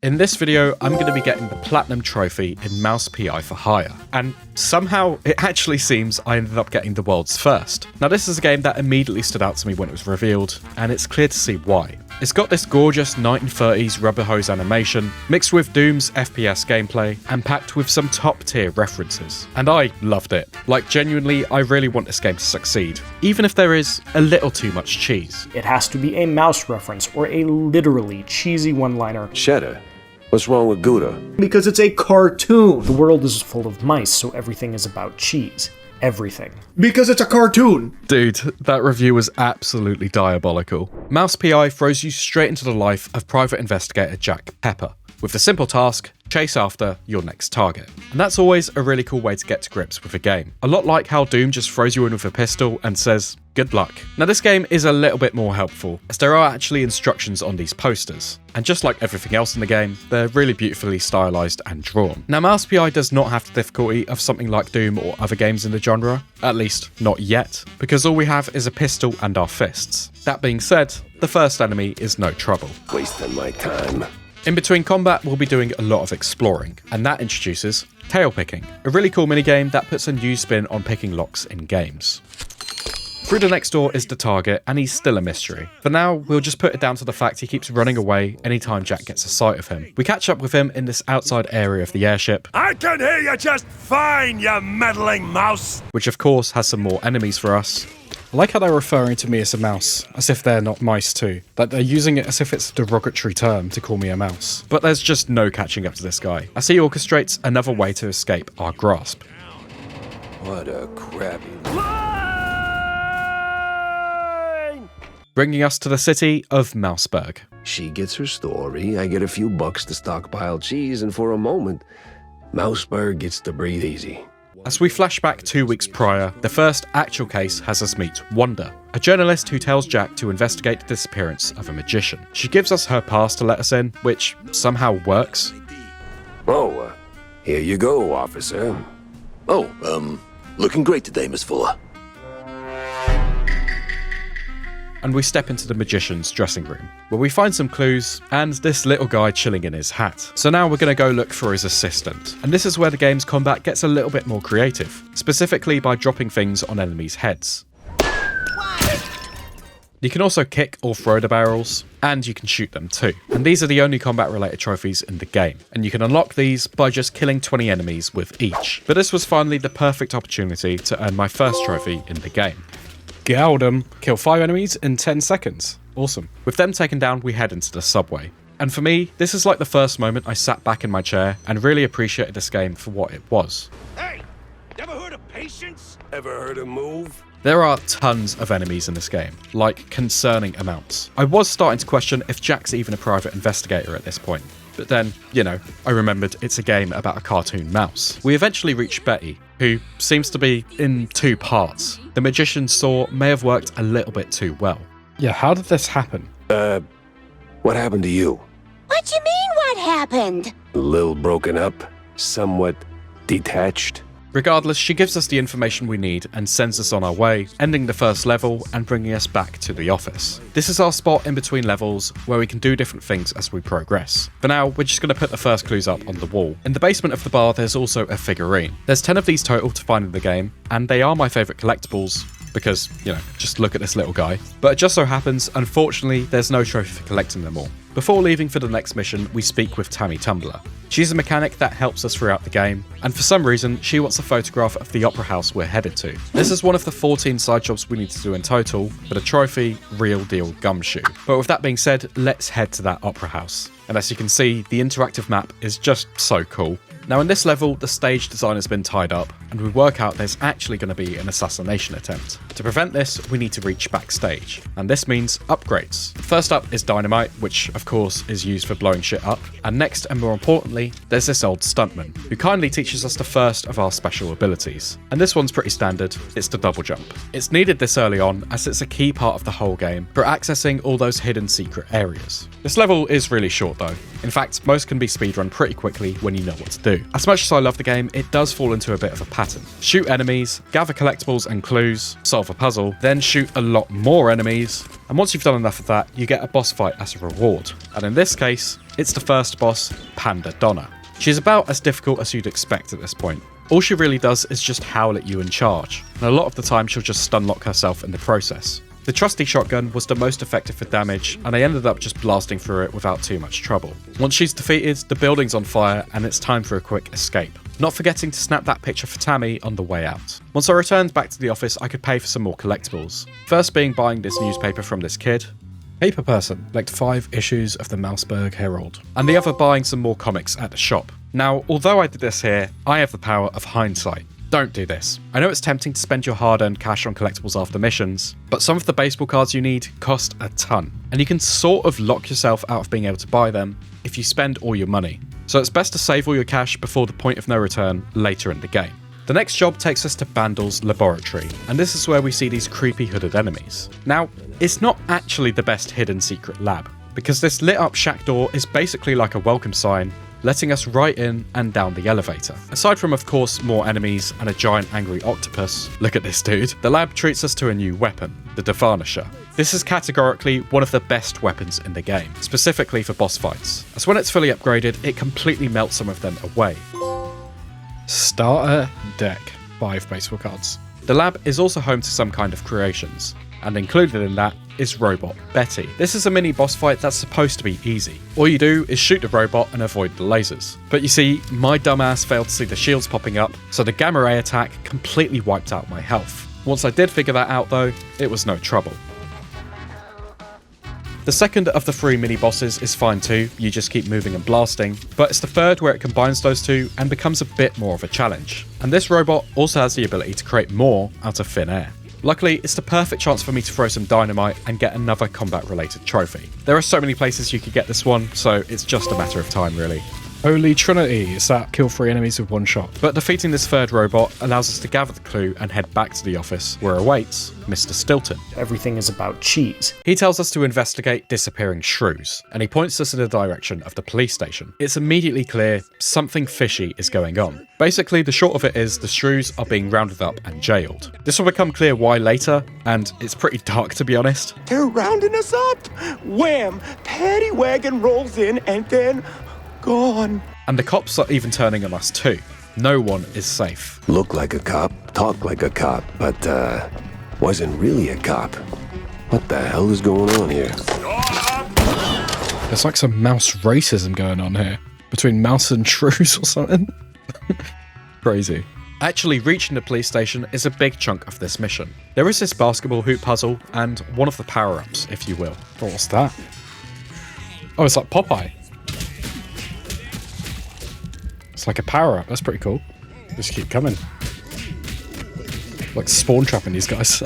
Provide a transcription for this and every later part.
In this video, I'm going to be getting the Platinum Trophy in Mouse P.I for hire, and somehow it actually seems I ended up getting the world's first. Now this is a game that immediately stood out to me when it was revealed, and it's clear to see why. It's got this gorgeous 1930s rubber hose animation, mixed with Doom's FPS gameplay, and packed with some top tier references. And I loved it. Like genuinely, I really want this game to succeed, even if there is a little too much cheese. It has to be a mouse reference, or a literally cheesy one-liner. Cheddar, what's wrong with Gouda? Because it's a cartoon! The world is full of mice, so everything is about cheese. Everything. Because it's a cartoon! Dude, that review was absolutely diabolical. Mouse P.I throws you straight into the life of private investigator Jack Pepper, with the simple task, chase after your next target. And that's always a really cool way to get to grips with a game. A lot like how Doom just throws you in with a pistol and says, good luck. Now this game is a little bit more helpful, as there are actually instructions on these posters. And just like everything else in the game, they're really beautifully stylized and drawn. Now Mouse P.I does not have the difficulty of something like Doom or other games in the genre, at least not yet, because all we have is a pistol and our fists. That being said, the first enemy is no trouble. Wasting my time. In between combat, we'll be doing a lot of exploring, and that introduces tail picking, a really cool minigame that puts a new spin on picking locks in games. Through the next door is the target, and he's still a mystery. For now, we'll just put it down to the fact he keeps running away anytime Jack gets a sight of him. We catch up with him in this outside area of the airship. I can hear you just fine, you meddling mouse! Which of course has some more enemies for us. I like how they're referring to me as a mouse, as if they're not mice too. Like they're using it as if it's a derogatory term to call me a mouse. But there's just no catching up to this guy, as he orchestrates another way to escape our grasp. What a crappy... Bringing us to the city of Mouseburg. She gets her story, I get a few bucks to stockpile cheese, and for a moment, Mouseburg gets to breathe easy. As we flash back 2 weeks prior, the first actual case has us meet Wanda, a journalist who tells Jack to investigate the disappearance of a magician. She gives us her pass to let us in, which somehow works. Oh, here you go, officer. Oh, looking great today, Miss Fuller. And we step into the magician's dressing room, where we find some clues and this little guy chilling in his hat. So now we're going to go look for his assistant. And this is where the game's combat gets a little bit more creative, specifically by dropping things on enemies' heads. You can also kick or throw the barrels, and you can shoot them too. And these are the only combat related trophies in the game, and you can unlock these by just killing 20 enemies with each. But this was finally the perfect opportunity to earn my first trophy in the game. Calum, kill 5 enemies in 10 seconds. Awesome. With them taken down, we head into the subway. And for me, this is like the first moment I sat back in my chair and really appreciated this game for what it was. Hey! Never heard of patience? Ever heard of move? There are tons of enemies in this game, like concerning amounts. I was starting to question if Jack's even a private investigator at this point. But then, you know, I remembered it's a game about a cartoon mouse. We eventually reach Betty, who seems to be in 2 parts. The magician's saw may have worked a little bit too well. Yeah, how did this happen? What happened to you? What you mean, what happened? A little broken up, somewhat detached. Regardless, she gives us the information we need and sends us on our way, ending the first level and bringing us back to the office. This is our spot in between levels where we can do different things as we progress. For now, we're just going to put the first clues up on the wall. In the basement of the bar, there's also a figurine. There's 10 of these total to find in the game, and they are my favourite collectibles, because, you know, just look at this little guy. But it just so happens, unfortunately, there's no trophy for collecting them all. Before leaving for the next mission, we speak with Tammy Tumbler. She's a mechanic that helps us throughout the game, and for some reason, she wants a photograph of the opera house we're headed to. This is one of the 14 side jobs we need to do in total, but a trophy, real deal gumshoe. But with that being said, let's head to that opera house. And as you can see, the interactive map is just so cool. Now in this level, the stage design has been tied up, and we work out there's actually going to be an assassination attempt. To prevent this, we need to reach backstage, and this means upgrades. First up is dynamite, which of course is used for blowing shit up, and next and more importantly, there's this old stuntman, who kindly teaches us the first of our special abilities. And this one's pretty standard, it's the double jump. It's needed this early on, as it's a key part of the whole game for accessing all those hidden secret areas. This level is really short though. In fact, most can be speedrun pretty quickly when you know what to do. As much as I love the game, it does fall into a bit of a pattern. pattern. Shoot enemies, gather collectibles and clues, solve a puzzle, then shoot a lot more enemies, and once you've done enough of that, you get a boss fight as a reward. And in this case, it's the first boss, Panda Donna. She's about as difficult as you'd expect at this point. All she really does is just howl at you and charge, and a lot of the time she'll just stun lock herself in the process. The trusty shotgun was the most effective for damage, and I ended up just blasting through it without too much trouble. Once she's defeated, the building's on fire and it's time for a quick escape. Not forgetting to snap that picture for Tammy on the way out. Once I returned back to the office, I could pay for some more collectibles. First being buying this newspaper from this kid, Paper person, like 5 issues of the Mouseburg Herald. and the other buying some more comics at the shop. Now, although I did this here, I have the power of hindsight. Don't do this. I know it's tempting to spend your hard-earned cash on collectibles after missions, but some of the baseball cards you need cost a ton, and you can sort of lock yourself out of being able to buy them if you spend all your money. So it's best to save all your cash before the point of no return later in the game. The next job takes us to Bandel's laboratory, and this is where we see these creepy hooded enemies. Now, it's not actually the best hidden secret lab, because this lit up shack door is basically like a welcome sign, letting us right in and down the elevator. Aside from, of course, more enemies and a giant angry octopus, look at this dude, the lab treats us to a new weapon, the Devarnisher. This is categorically one of the best weapons in the game, specifically for boss fights, as when it's fully upgraded, it completely melts some of them away. Starter deck, 5 baseball cards. The lab is also home to some kind of creations, and included in that is Robot Betty. This is a mini boss fight that's supposed to be easy. All you do is shoot the robot and avoid the lasers. But you see, my dumbass failed to see the shields popping up, so the gamma ray attack completely wiped out my health. Once I did figure that out though, it was no trouble. The second of the 3 mini-bosses is fine too, you just keep moving and blasting, but it's the third where it combines those two and becomes a bit more of a challenge. And this robot also has the ability to create more out of thin air. Luckily, it's the perfect chance for me to throw some dynamite and get another combat-related trophy. There are so many places you could get this one, so it's just a matter of time really. Holy Trinity, is that kill 3 enemies with 1 shot? But defeating this third robot allows us to gather the clue and head back to the office, where awaits Mr. Stilton. Everything is about cheese. He tells us to investigate disappearing shrews, and he points us in the direction of the police station. It's immediately clear something fishy is going on. Basically, the short of it is the shrews are being rounded up and jailed. This will become clear why later, and it's pretty dark to be honest. They're rounding us up. Wham! Paddy wagon rolls in and then gone. And the cops are even turning on us too. No one is safe. Look like a cop, talk like a cop, but wasn't really a cop. What the hell is going on here? There's like some mouse racism going on here. Between mouse and shrews or something. Crazy. Actually, reaching the police station is a big chunk of this mission. There is this basketball hoop puzzle and one of the power-ups, if you will. Oh, what's that? Oh, it's like Popeye. It's like a power-up. That's pretty cool. Just keep coming. Like spawn trapping these guys.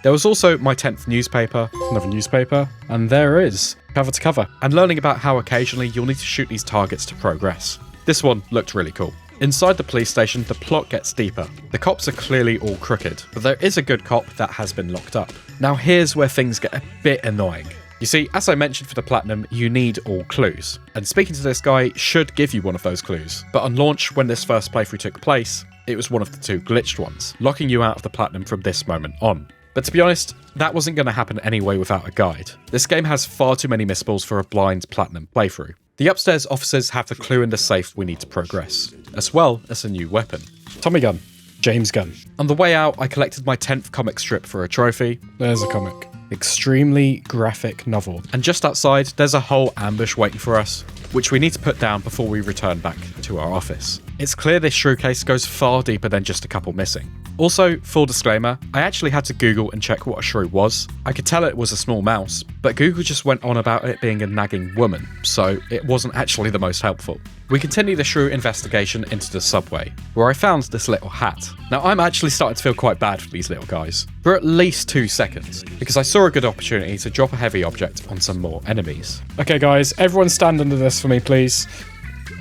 There was also my 10th newspaper, Another newspaper. And there is. Cover to cover. and learning about how occasionally you'll need to shoot these targets to progress. This one looked really cool. Inside the police station, the plot gets deeper. The cops are clearly all crooked, but there is a good cop that has been locked up. Now here's where things get a bit annoying. You see, as I mentioned for the platinum, you need all clues. And speaking to this guy should give you one of those clues. But on launch, when this first playthrough took place, it was one of the 2 glitched ones, locking you out of the platinum from this moment on. But to be honest, that wasn't going to happen anyway without a guide. This game has far too many missables for a blind platinum playthrough. The upstairs officers have the clue in the safe we need to progress, as well as a new weapon. Tommy gun. James gun. On the way out, I collected my 10th comic strip for a trophy, There's a comic. Extremely graphic novel. and just outside, there's a whole ambush waiting for us, which we need to put down before we return back to our office. It's clear this shrew case goes far deeper than just a couple missing. Also, full disclaimer, I actually had to Google and check what a shrew was. I could tell it was a small mouse, but Google just went on about it being a nagging woman, so it wasn't actually the most helpful. We continue the shrew investigation into the subway, where I found this little hat. Now I'm actually starting to feel quite bad for these little guys, for at least 2 seconds, because I saw a good opportunity to drop a heavy object on some more enemies. Okay, guys, everyone stand under this for me, please.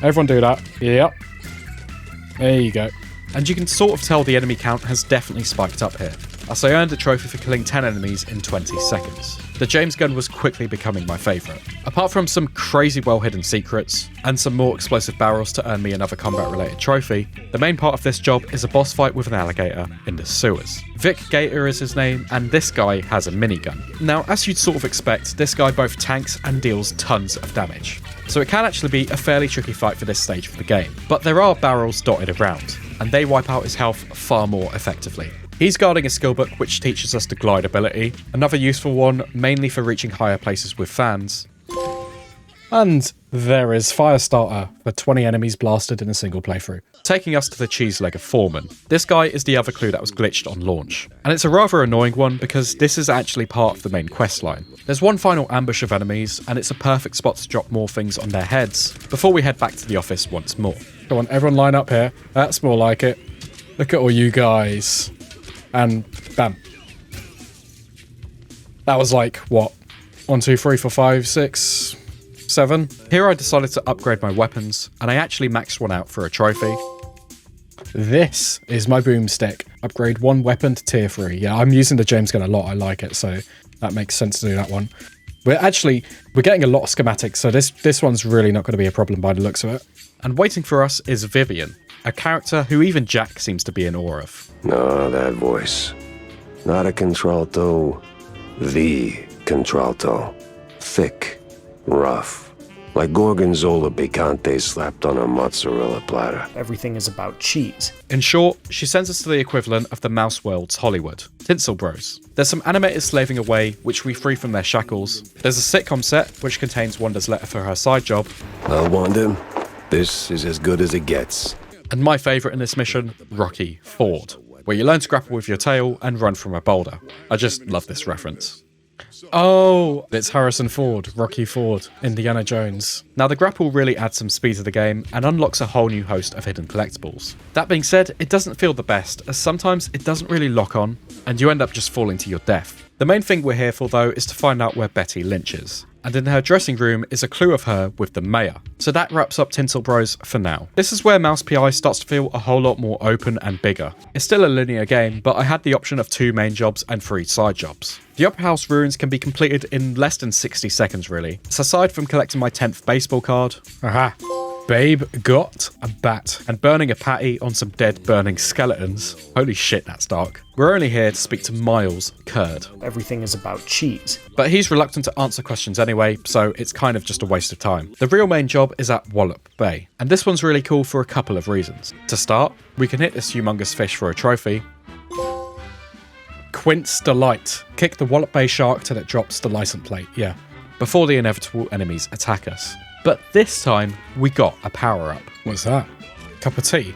Everyone do that. Yep. There you go. And you can sort of tell the enemy count has definitely spiked up here, as I earned a trophy for killing 10 enemies in 20 seconds. the James gun was quickly becoming my favourite. Apart from some crazy well-hidden secrets, and some more explosive barrels to earn me another combat-related trophy, the main part of this job is a boss fight with an alligator in the sewers. Vic Gator is his name, and this guy has a minigun. Now, as you'd sort of expect, this guy both tanks and deals tons of damage. So it can actually be a fairly tricky fight for this stage of the game. But there are barrels dotted around, and they wipe out his health far more effectively. He's guarding a skill book which teaches us the glide ability, another useful one mainly for reaching higher places with fans. And there is Firestarter for 20 enemies blasted in a single playthrough. Taking us to the cheese leg of Foreman. This guy is the other clue that was glitched on launch. And it's a rather annoying one because this is actually part of the main quest line. There's one final ambush of enemies, and it's a perfect spot to drop more things on their heads before we head back to the office once more. Come on, everyone line up here. That's more like it. Look at all you guys. And bam. That was like, what? 1, 2, 3, 4, 5, 6, 7? Here I decided to upgrade my weapons, and I actually maxed one out for a trophy. This is my boomstick. Upgrade one weapon to tier 3. Yeah, I'm using the James gun a lot. I like it, so that makes sense to do that one. We're getting a lot of schematics, so this one's really not going to be a problem by the looks of it. And waiting for us is Vivian, a character who even Jack seems to be in awe of. No, that voice. Not a contralto. The contralto. Thick. Rough. Like Gorgonzola picante slapped on a mozzarella platter. Everything is about cheese. In short, she sends us to the equivalent of the mouse world's Hollywood, Tinsel Bros. There's some animators slaving away, which we free from their shackles. There's a sitcom set, which contains Wanda's letter for her side job. Well, Wanda, this is as good as it gets. And my favourite in this mission, Rocky Ford, where you learn to grapple with your tail and run from a boulder. I just love this reference. Oh, it's Harrison Ford, Rocky Ford, Indiana Jones. Now the grapple really adds some speed to the game and unlocks a whole new host of hidden collectibles. That being said, it doesn't feel the best, as sometimes it doesn't really lock on, and you end up just falling to your death. The main thing we're here for though is to find out where Betty Lynch is. And in her dressing room is a clue of her with the mayor. So that wraps up Tinsel Bros for now. This is where Mouse P.I starts to feel a whole lot more open and bigger. It's still a linear game, but I had the option of 2 main jobs and 3 side jobs. The Opera House ruins can be completed in less than 60 seconds really. So aside from collecting my 10th baseball card, Aha. Babe got a bat. and burning a patty on some dead burning skeletons, holy shit that's dark, we're only here to speak to Miles Kurd. Everything is about cheese. But he's reluctant to answer questions anyway, so it's kind of just a waste of time. The real main job is at Wallop Bay, and this one's really cool for a couple of reasons. To start, we can hit this humongous fish for a trophy. Quint's Delight. Kick the Wallop Bay shark till it drops the license plate. Yeah. Before the inevitable enemies attack us. But this time, we got a power-up. What's that? Cup of tea?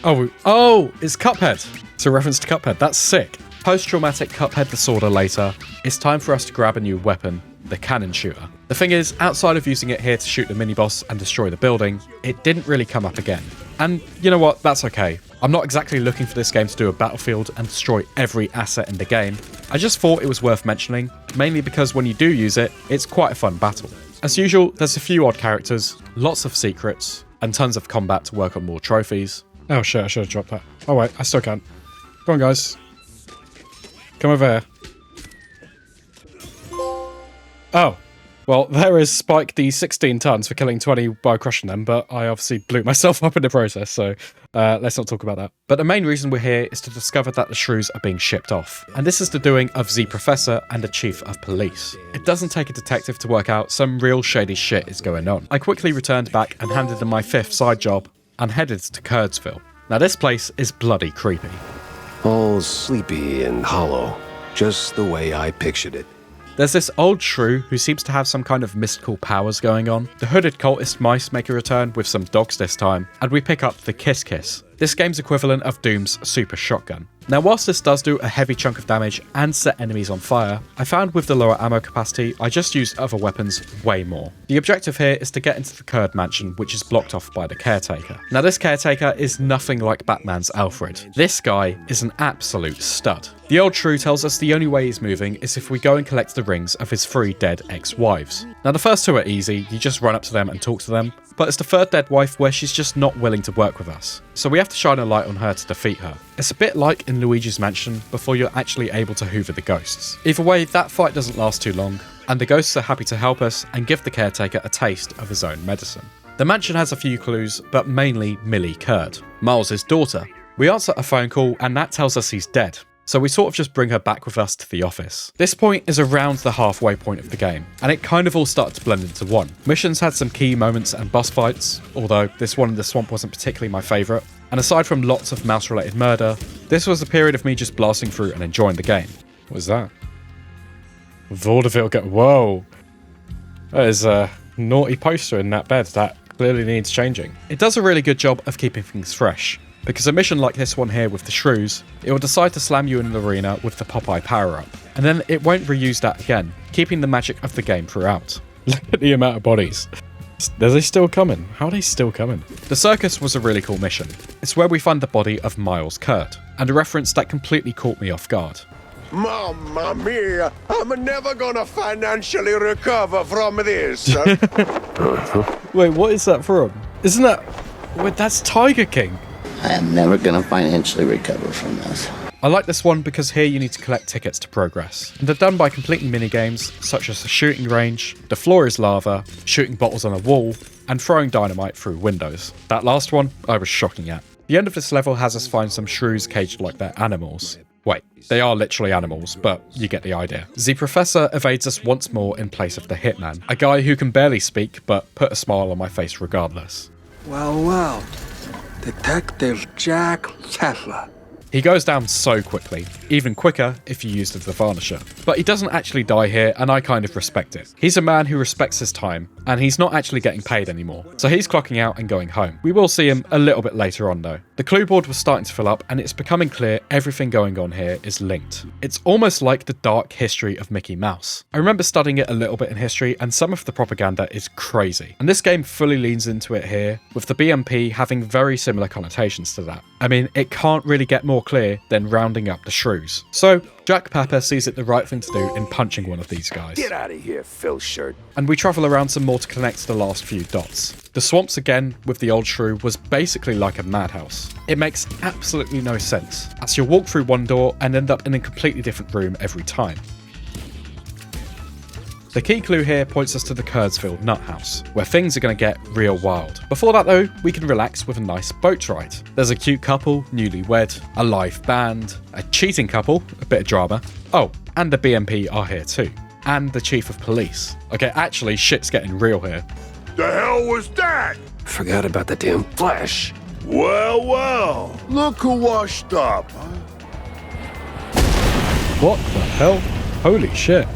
Oh, it's Cuphead! It's a reference to Cuphead. That's sick. Post-traumatic Cuphead disorder later, it's time for us to grab a new weapon, the cannon shooter. The thing is, outside of using it here to shoot the mini-boss and destroy the building, it didn't really come up again. And you know what, that's okay. I'm not exactly looking for this game to do a battlefield and destroy every asset in the game. I just thought it was worth mentioning, mainly because when you do use it, it's quite a fun battle. As usual, there's a few odd characters, lots of secrets, and tons of combat to work on more trophies. Oh shit, I should have dropped that. Oh wait, I still can't. Come on guys. Come over here. Oh. Well, there is Spike the 16 tons for killing 20 by crushing them, but I obviously blew myself up in the process, so let's not talk about that. But the main reason we're here is to discover that the shrews are being shipped off. And this is the doing of the Professor and the Chief of Police. It doesn't take a detective to work out some real shady shit is going on. I quickly returned back and handed them my 5th side job and headed to Kurdsville. Now this place is bloody creepy. All sleepy and hollow. Just the way I pictured it. There's this old shrew who seems to have some kind of mystical powers going on. The hooded cultist mice make a return with some dogs this time, and we pick up the Kiss Kiss, this game's equivalent of Doom's super shotgun. Now whilst this does do a heavy chunk of damage and set enemies on fire, I found with the lower ammo capacity I just used other weapons way more. The objective here is to get into the Kurd mansion, which is blocked off by the caretaker. Now this caretaker is nothing like Batman's Alfred. This guy is an absolute stud. The old shrew tells us the only way he's moving is if we go and collect the rings of his 3 dead ex-wives. Now the first 2 are easy, you just run up to them and talk to them, but it's the third dead wife where she's just not willing to work with us. So we have to shine a light on her to defeat her. It's a bit like in Luigi's Mansion before you're actually able to hoover the ghosts. Either way, that fight doesn't last too long, and the ghosts are happy to help us and give the caretaker a taste of his own medicine. The mansion has a few clues, but mainly Millie Kurd, Miles' daughter. We answer a phone call and that tells us he's dead. So we sort of just bring her back with us to the office. This point is around the halfway point of the game, and it kind of all started to blend into one. Missions had some key moments and boss fights, although this one in the swamp wasn't particularly my favourite. And aside from lots of mouse-related murder, this was a period of me just blasting through and enjoying the game. What was that? Vaudeville whoa! There's a naughty poster in that bed that clearly needs changing. It does a really good job of keeping things fresh. Because a mission like this one here with the shrews, it will decide to slam you in an arena with the Popeye power-up, and then it won't reuse that again, keeping the magic of the game throughout. Look at the amount of bodies. Are they still coming? How are they still coming? The circus was a really cool mission. It's where we find the body of Miles Kurd, and a reference that completely caught me off guard. Mamma mia! I'm never gonna financially recover from this. Wait, what is that from? Isn't that... Wait, that's Tiger King. I am never going to financially recover from this. I like this one because here you need to collect tickets to progress. And they're done by completing mini-games, such as the shooting range, the floor is lava, shooting bottles on a wall, and throwing dynamite through windows. That last one, I was shocking at. The end of this level has us find some shrews caged like they're animals. Wait, they are literally animals, but you get the idea. The professor evades us once more in place of the hitman, a guy who can barely speak, but put a smile on my face regardless. Well, Detective Jack Tesla. He goes down so quickly, even quicker if you use the Varnisher. But he doesn't actually die here, and I kind of respect it. He's a man who respects his time, and he's not actually getting paid anymore. So he's clocking out and going home. We will see him a little bit later on though. The clue board was starting to fill up, and it's becoming clear everything going on here is linked. It's almost like the dark history of Mickey Mouse. I remember studying it a little bit in history, and some of the propaganda is crazy. And this game fully leans into it here, with the BMP having very similar connotations to that. I mean, it can't really get more clear than rounding up the shrews. So, Jack Pepper sees it the right thing to do in punching one of these guys. Get out of here, Phil Shirt. And we travel around some more to connect to the last few dots. The swamps again, with the old shrew, was basically like a madhouse. It makes absolutely no sense, as you'll walk through one door and end up in a completely different room every time. The key clue here points us to the Kurdsville Nuthouse, where things are going to get real wild. Before that though, we can relax with a nice boat ride. There's a cute couple, newlywed, a live band, a cheating couple, a bit of drama. Oh, and the BMP are here too. And the chief of police. Okay, actually shit's getting real here. The hell was that? Forgot about the damn flash. Well, look who washed up. What the hell? Holy shit.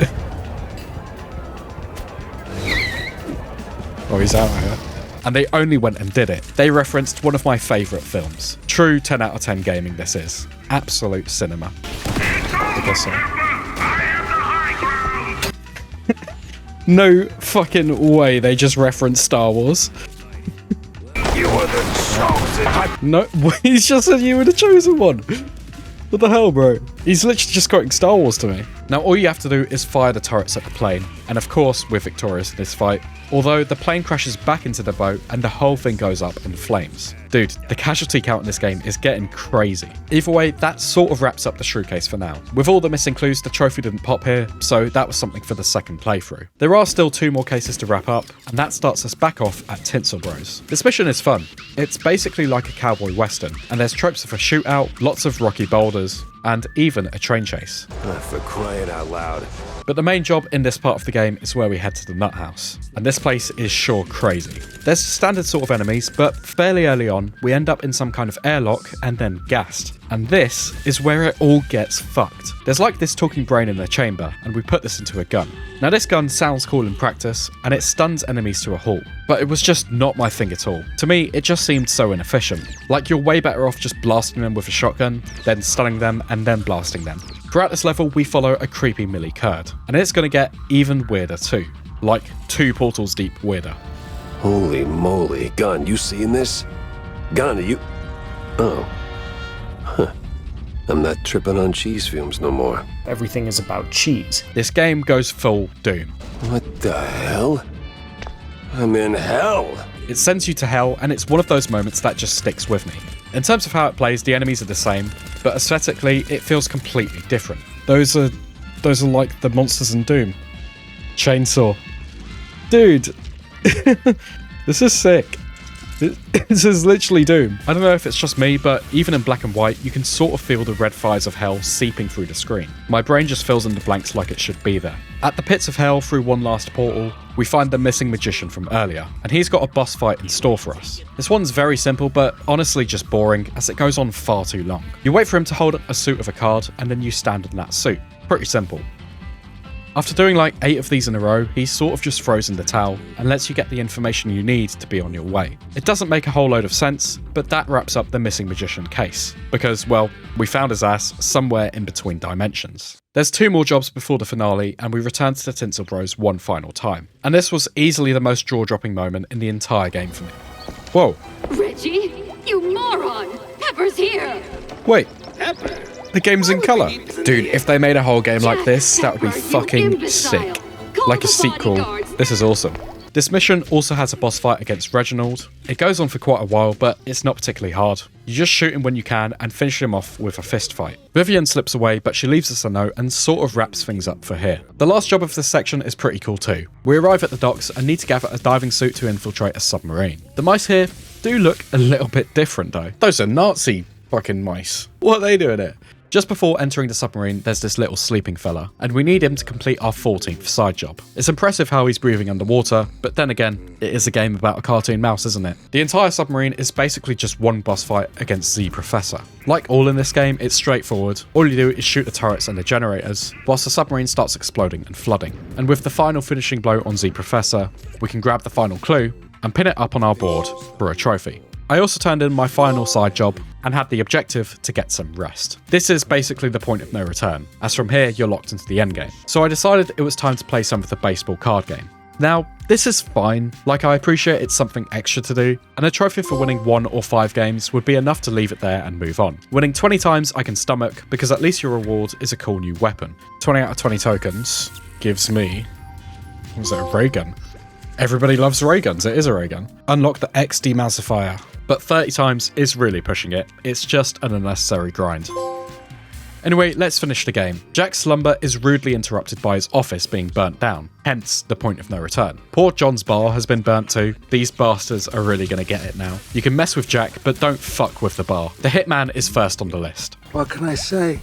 Oh, he's out here. And they only went and did it. They referenced one of my favourite films. True 10 out of 10 gaming this is. Absolute cinema. I guess so. No fucking way they just referenced Star Wars. You were the chosen. No, he's just said you were the chosen one. What the hell, bro? He's literally just quoting Star Wars to me. Now, all you have to do is fire the turrets at the plane, and of course, we're victorious in this fight. Although, the plane crashes back into the boat, and the whole thing goes up in flames. Dude, the casualty count in this game is getting crazy. Either way, that sort of wraps up the shrew case for now. With all the missing clues, the trophy didn't pop here, so that was something for the second playthrough. There are still 2 more cases to wrap up, and that starts us back off at Tinsel Bros. This mission is fun. It's basically like a cowboy western, and there's tropes of a shootout, lots of rocky boulders, and even a train chase. For crying out loud. But the main job in this part of the game is where we head to the Nuthouse, and this place is sure crazy. There's standard sort of enemies, but fairly early on, we end up in some kind of airlock and then gassed. And this is where it all gets fucked. There's like this talking brain in the chamber, and we put this into a gun. Now this gun sounds cool in practice, and it stuns enemies to a halt, but it was just not my thing at all. To me, it just seemed so inefficient. Like you're way better off just blasting them with a shotgun, then stunning them, and then blasting them. Throughout this level, we follow a creepy Millie Kurd, and it's going to get even weirder too. Like 2 portals deep weirder. Holy moly. Gun, you seeing this? Gun, are you... Oh. Huh. I'm not tripping on cheese fumes no more. Everything is about cheese. This game goes full Doom. What the hell? I'm in hell. It sends you to hell, and it's one of those moments that just sticks with me. In terms of how it plays, the enemies are the same, but aesthetically, it feels completely different. Those are like the monsters in Doom. Chainsaw. Dude, this is sick. This is literally Doom. I don't know if it's just me, but even in black and white, you can sort of feel the red fires of hell seeping through the screen. My brain just fills in the blanks like it should be there. At the pits of hell, through one last portal, we find the missing magician from earlier, and he's got a boss fight in store for us. This one's very simple, but honestly just boring, as it goes on far too long. You wait for him to hold a suit of a card, and then you stand in that suit. Pretty simple. After doing like 8 of these in a row, he sort of just throws in the towel and lets you get the information you need to be on your way. It doesn't make a whole load of sense, but that wraps up the missing magician case. Because, well, we found his ass somewhere in between dimensions. There's 2 more jobs before the finale, and we return to the Tinsel Bros one final time. And this was easily the most jaw-dropping moment in the entire game for me. Whoa. Reggie, you moron! Pepper's here! Wait. Pepper? The game's in colour. Dude, if they made a whole game like this, that would be fucking sick. Like a sequel. This is awesome. This mission also has a boss fight against Reginald. It goes on for quite a while, but it's not particularly hard. You just shoot him when you can and finish him off with a fist fight. Vivian slips away, but she leaves us a note and sort of wraps things up for here. The last job of this section is pretty cool too. We arrive at the docks and need to gather a diving suit to infiltrate a submarine. The mice here do look a little bit different though. Those are Nazi fucking mice. What are they doing here? Just before entering the submarine, there's this little sleeping fella, and we need him to complete our 14th side job. It's impressive how he's breathing underwater, but then again, it is a game about a cartoon mouse, isn't it? The entire submarine is basically just one boss fight against the Professor. Like all in this game, it's straightforward. All you do is shoot the turrets and the generators, whilst the submarine starts exploding and flooding. And with the final finishing blow on the Professor, we can grab the final clue and pin it up on our board for a trophy. I also turned in my final side job and had the objective to get some rest. This is basically the point of no return, as from here you're locked into the endgame. So I decided it was time to play some of the baseball card game. Now, this is fine, like I appreciate it's something extra to do, and a trophy for winning 1 or 5 games would be enough to leave it there and move on. Winning 20 times I can stomach, because at least your reward is a cool new weapon. 20 out of 20 tokens gives me... what was it, a ray gun? Everybody loves ray guns, it is a ray gun. Unlock the X demassifier. But 30 times is really pushing it. It's just an unnecessary grind. Anyway, let's finish the game. Jack's slumber is rudely interrupted by his office being burnt down, hence the point of no return. Poor John's bar has been burnt too. These bastards are really going to get it now. You can mess with Jack, but don't fuck with the bar. The hitman is first on the list. What can I say?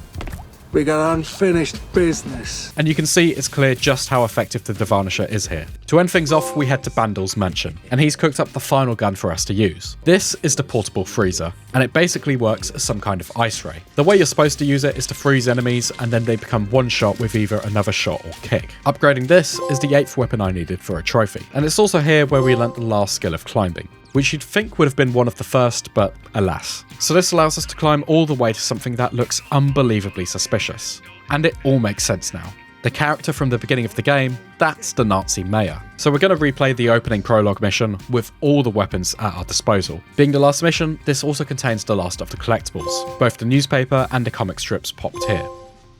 We got unfinished business. And you can see it's clear just how effective the Devanisher is here. To end things off, we head to Bandel's mansion, and he's cooked up the final gun for us to use. This is the portable freezer, and it basically works as some kind of ice ray. The way you're supposed to use it is to freeze enemies, and then they become one shot with either another shot or kick. Upgrading this is the 8th weapon I needed for a trophy. And it's also here where we learnt the last skill of climbing, which you'd think would have been one of the first, but alas. So this allows us to climb all the way to something that looks unbelievably suspicious. And it all makes sense now. The character from the beginning of the game, that's the Nazi mayor. So we're going to replay the opening prologue mission with all the weapons at our disposal. Being the last mission, this also contains the last of the collectibles. Both the newspaper and the comic strips popped here.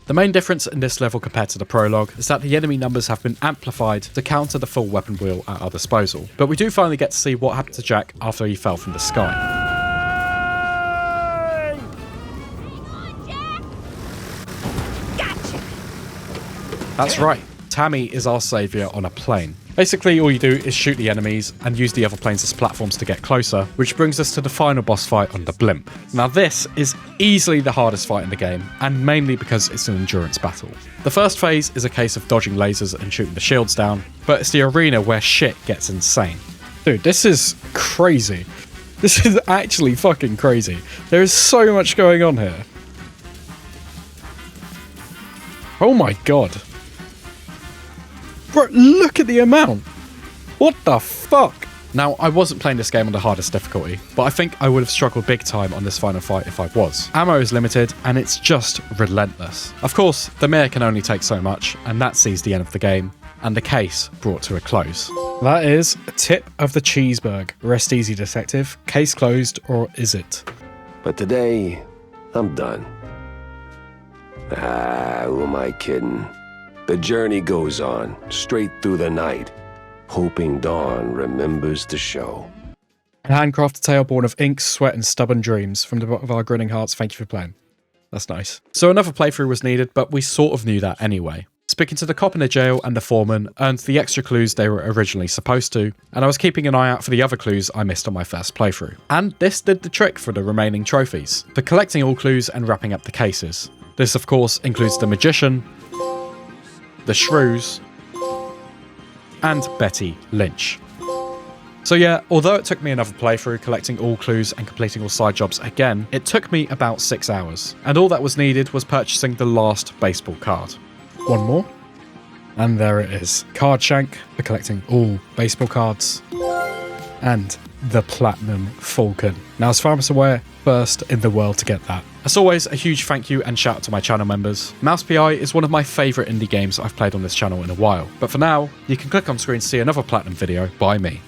The main difference in this level compared to the prologue is that the enemy numbers have been amplified to counter the full weapon wheel at our disposal. But we do finally get to see what happened to Jack after he fell from the sky. That's right, Tammy is our saviour on a plane. Basically, all you do is shoot the enemies and use the other planes as platforms to get closer, which brings us to the final boss fight on the blimp. Now this is easily the hardest fight in the game, and mainly because it's an endurance battle. The first phase is a case of dodging lasers and shooting the shields down, but it's the arena where shit gets insane. Dude, this is crazy. This is actually fucking crazy. There is so much going on here. Oh my god. Bro, look at the amount. What the fuck? Now, I wasn't playing this game on the hardest difficulty, but I think I would have struggled big time on this final fight if I was. Ammo is limited, and it's just relentless. Of course, the mayor can only take so much, and that sees the end of the game, and the case brought to a close. That is a tip of the cheeseburg. Rest easy, detective. Case closed, or is it? But today, I'm done. Who am I kidding? The journey goes on, straight through the night. hoping Dawn remembers to show. A handcrafted tale born of ink, sweat, and stubborn dreams. From the bottom of our grinning hearts, thank you for playing. That's nice. So another playthrough was needed, but we sort of knew that anyway. Speaking to the cop in the jail and the foreman earned the extra clues they were originally supposed to, and I was keeping an eye out for the other clues I missed on my first playthrough. And this did the trick for the remaining trophies, for collecting all clues and wrapping up the cases. This of course includes the magician, the shrews, and Betty Lynch. So yeah, although it took me another playthrough collecting all clues and completing all side jobs again, it took me about 6 hours, and all that was needed was purchasing the last baseball card. One more, and there it is. Card Shank for collecting all baseball cards, and the Platinum Falcon. Now as far as I'm aware, first in the world to get that. As always, a huge thank you and shout out to my channel members. Mouse P.I is one of my favourite indie games I've played on this channel in a while, but for now, you can click on screen to see another Platinum video by me.